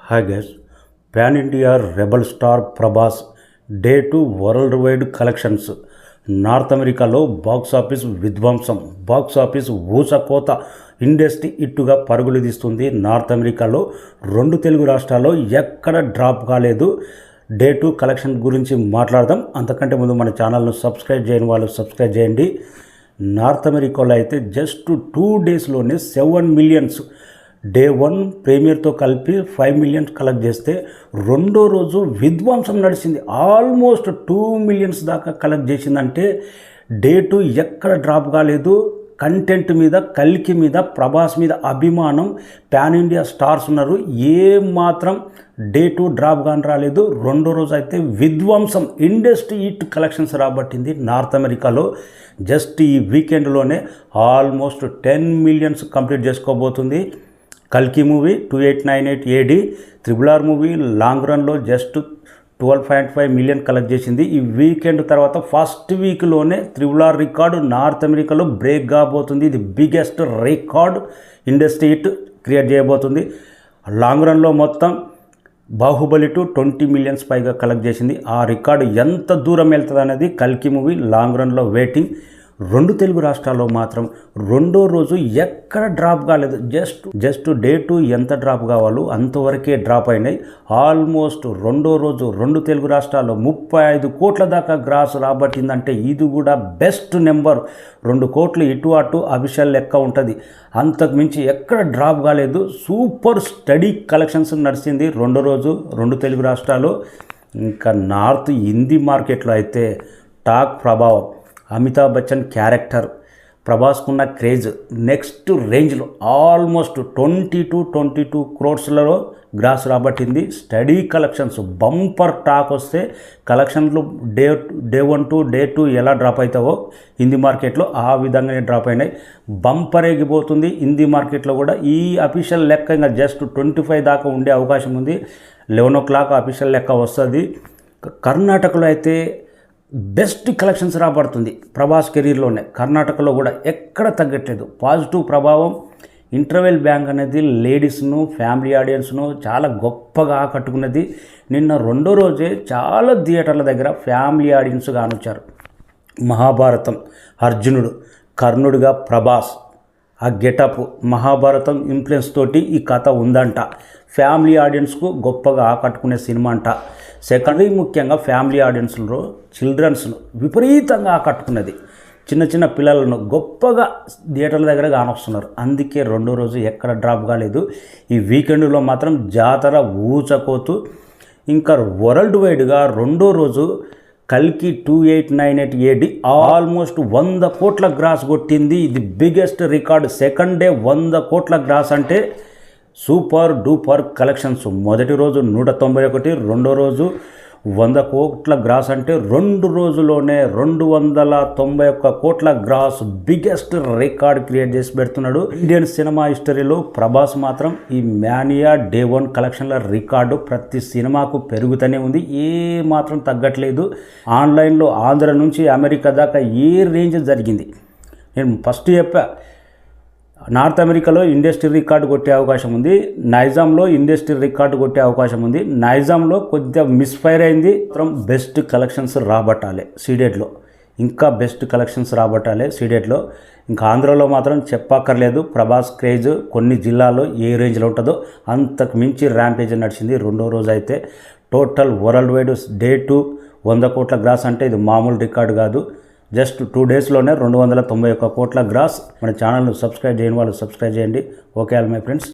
Hi guys, pan India rebel star Prabhas day 2 world wide collections. North అమెరికాలో box office విధ్వంసం, box office ఊచకోత, industry ఇట్టుగా పరుగులు తీస్తుంది. North అమెరికాలో 2 తెలుగు రాష్ట్రాల్లో ఎక్కడ డ్రాప్ కాలేదు. డే 2 కలెక్షన్ గురించి మాట్లాడదాం. అంతకంటే ముందు మన ఛానల్ను సబ్స్క్రైబ్ చేయని వాళ్ళు సబ్స్క్రైబ్ చేయండి. నార్త్ అమెరికాలో అయితే జస్ట్ 2 డేస్లోనే 7 మిలియన్స్, డే 1 ప్రీమియర్తో కలిపి 5 మిలియన్స్ కలెక్ట్ చేస్తే రెండో రోజు విధ్వంసం నడిచింది. ఆల్మోస్ట్ 2 మిలియన్స్ దాకా కలెక్ట్ చేసిందంటే డే 2 ఎక్కడ డ్రాప్ కాలేదు. కంటెంట్ మీద, కల్కి మీద, ప్రభాస్ మీద అభిమానం, పాన్ ఇండియా స్టార్స్ ఉన్నారు. ఏ మాత్రం డే 2 డ్రాప్ కానీ రాలేదు. రెండో రోజు అయితే విధ్వంసం, ఇండస్ట్రీ హిట్ కలెక్షన్స్ రాబట్టింది నార్త్ అమెరికాలో. జస్ట్ ఈ వీకెండ్లోనే ఆల్మోస్ట్ 10 మిలియన్స్ కంప్లీట్ చేసుకోబోతుంది. కల్కి movie 2898 AD, RRR movie long రన్లో జస్ట్ 12.5 మిలియన్ కలెక్ట్ చేసింది. ఈ వీకెండ్ తర్వాత ఫస్ట్ వీక్లోనే RRR రికార్డు నార్త్ అమెరికాలో బ్రేక్ కాబోతుంది. ఇది biggest record industry hit create చేయబోతుంది. లాంగ్ రన్లో మొత్తం బాహుబలి 20 మిలియన్స్ పైగా కలెక్ట్ చేసింది. ఆ రికార్డు ఎంత దూరం వెళ్తుంది అనేది కల్కి మూవీ లాంగ్ రన్లో వెయిటింగ్. 2 తెలుగు రాష్ట్రాల్లో మాత్రం రెండో రోజు ఎక్కడ డ్రాప్ కాలేదు. జస్ట్ డే 2 ఎంత డ్రాప్ కావాలో అంతవరకే డ్రాప్ అయినాయి. ఆల్మోస్ట్ రెండో రోజు 2 తెలుగు రాష్ట్రాల్లో 35 కోట్ల దాకా గ్రాస్ రాబట్టిందంటే ఇది కూడా బెస్ట్ నెంబర్. 2 కోట్లు ఇటు అటు అఫీషియల్ లెక్క ఉంటుంది. అంతకు మించి ఎక్కడ డ్రాప్ కాలేదు. సూపర్ స్టడీ కలెక్షన్స్ నడిచింది రెండో రోజు 2 తెలుగు రాష్ట్రాలు. ఇంకా నార్త్ హిందీ మార్కెట్లో అయితే టాక్ ప్రభావం, అమితాబ్ బచ్చన్ క్యారెక్టర్, ప్రభాస్కున్న క్రేజ్ నెక్స్ట్ రేంజ్లో ఆల్మోస్ట్ 22 క్రోర్స్లలో గ్రాస్ రాబట్టింది. స్టడీ కలెక్షన్స్ బంపర్ టాక్ వస్తే కలెక్షన్లు డే 1 to డే 2 ఎలా డ్రాప్ అవుతావో హిందీ మార్కెట్లో ఆ విధంగానే డ్రాప్ అయినాయి. బంపర్ ఎగిపోతుంది హిందీ మార్కెట్లో కూడా. ఈ అఫీషియల్ లెక్క ఇంకా జస్ట్ 25 దాకా ఉండే అవకాశం ఉంది. 11 o'clock అఫీషియల్ లెక్క వస్తుంది. కర్ణాటకలో అయితే బెస్ట్ కలెక్షన్స్ రాబడుతుంది ప్రభాస్ కెరీర్లోనే. కర్ణాటకలో కూడా ఎక్కడ తగ్గట్లేదు. పాజిటివ్ ప్రభావం. ఇంటర్వెల్ బ్యాంక్ అనేది లేడీస్ను, ఫ్యామిలీ ఆడియన్స్ను చాలా గొప్పగా ఆకట్టుకున్నది. నిన్న రెండో రోజే చాలా థియేటర్ల దగ్గర ఫ్యామిలీ ఆడియన్స్ కానొచ్చారు. మహాభారతం అర్జునుడు, కర్ణుడిగా ప్రభాస్, ఆ గెటప్ మహాభారతం ఇన్ఫ్లుయెన్స్ తోటి ఈ కథ ఉందంట. ఫ్యామిలీ ఆడియన్స్కు గొప్పగా ఆకట్టుకునే సినిమా అంట. సెకండరీ ముఖ్యంగా ఫ్యామిలీ ఆడియన్స్లో చిల్డ్రన్స్ను విపరీతంగా ఆకట్టుకున్నది. చిన్న పిల్లలను గొప్పగా థియేటర్ల దగ్గర కానొస్తున్నారు. అందుకే రెండో రోజు ఎక్కడ డ్రాప్ కాలేదు. ఈ వీకెండ్లో మాత్రం జాతర ఊచకోతు. ఇంకా వరల్డ్ వైడ్గా రెండో రోజు కల్కి 2898 AD ఆల్మోస్ట్ 100 కోట్ల గ్రాస్ కొట్టింది. ఇది బిగ్గెస్ట్ రికార్డ్. సెకండ్ డే 100 కోట్ల గ్రాస్ అంటే సూపర్ డూపర్ కలెక్షన్స్. మొదటి రోజు 191, రెండో రోజు 100 కోట్ల గ్రాస్ అంటే 2 రోజుల్లోనే 291 కోట్ల గ్రాస్ బిగ్గెస్ట్ రికార్డ్ క్రియేట్ చేసి పెడుతున్నాడు. ఇండియన్ సినిమా హిస్టరీలో ప్రభాస్ మాత్రం ఈ మ్యానియా డే 1 కలెక్షన్ల రికార్డు ప్రతి సినిమాకు పెరుగుతూనే ఉంది. ఏ మాత్రం తగ్గట్లేదు. ఆన్లైన్లో ఆంధ్ర నుంచి అమెరికా దాకా ఏ రేంజ్ జరిగింది. నేను ఫస్ట్ చెప్పా, నార్త్ అమెరికాలో ఇండస్ట్రీ రికార్డు కొట్టే అవకాశం ఉంది. నైజాంలో ఇండస్ట్రీ రికార్డు కొట్టే అవకాశం ఉంది. నైజాంలో కొద్దిగా మిస్ఫైర్ అయింది. బెస్ట్ కలెక్షన్స్ రాబట్టాలి సీడెడ్లో, ఇంకా బెస్ట్ కలెక్షన్స్ రాబట్టాలి సీడెడ్లో. ఇంకా ఆంధ్రలో మాత్రం చెప్పక్కర్లేదు. ప్రభాస్ క్రేజ్ కొన్ని జిల్లాల్లో ఏ రేంజ్లో ఉంటుందో అంతకు మించి ర్యాంపేజ్ నడిచింది రెండో రోజు అయితే. టోటల్ వరల్డ్ వైడ్ డే 2 100 కోట్ల గ్రాస్ అంటే ఇది మామూలు రికార్డు కాదు. జస్ట్ 2 డేస్లోనే 291 కోట్ల గ్రాస్. మన ఛానల్ను సబ్స్క్రైబ్ చేయని వాళ్ళు సబ్స్క్రైబ్ చేయండి. Okay all my friends.